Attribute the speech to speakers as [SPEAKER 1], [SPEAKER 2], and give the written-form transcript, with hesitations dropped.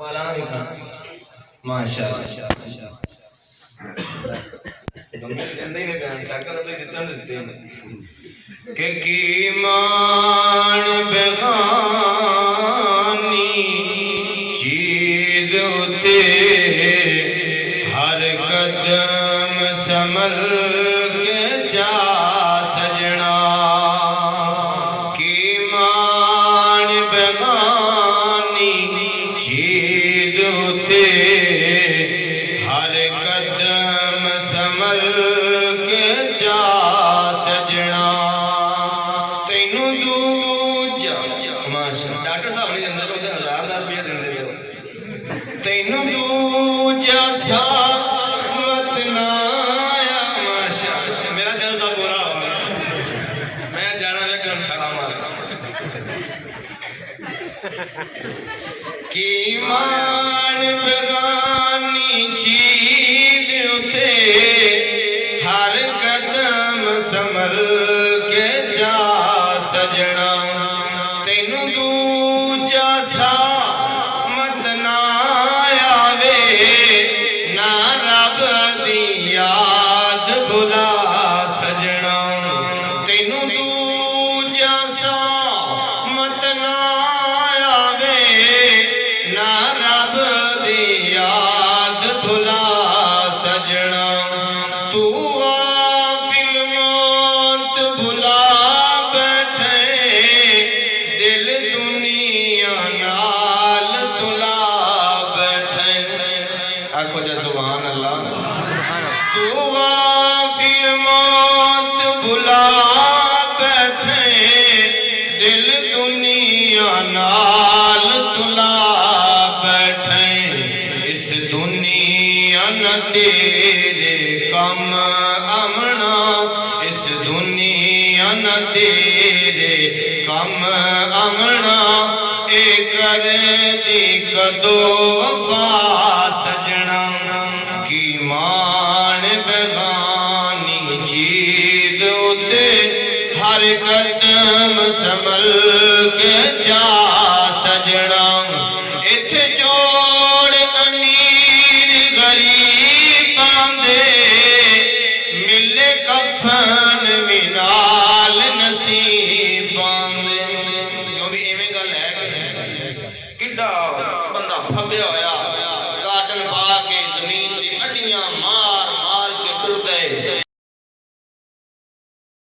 [SPEAKER 1] वाला भी खा माशाअल्लाह के की मान बेगानी चीज उते हर कदम संभल के जा सजना की मान बेगानी चीज उते हर कदम संभल के जा सजना तेनू दूजा डॉक्टर साहब नहीं देंगे तो 1000 रुपया देंगे तेनू दूजा सामत ना आया माशाअल्लाह मेरा जलसा पूरा हो गया मैं जाना है कि छाला मार की मान बेगानी चीज उते हर कदम संभल के जा सजना तेनू दूजा सामत ना आवे ना रब दी याद भुला सजना तेनू दूजा सामत ना आवे ना रब दी याद भुला सजना तू गाफिल मौत भुला बैठे दिल दुनिया नाल तुला बैठे आखो जा सुभान अल्लाह तू गाफिल मौत भुला बैठे दिल दुनिया नाल तुला बैठे इस दुनिया न तेरे कम आमना इस दुनिया न तेरे कम आमना ए कर दी कदो वफा सजना की मान बेगानी चीज उते हर कदम संभल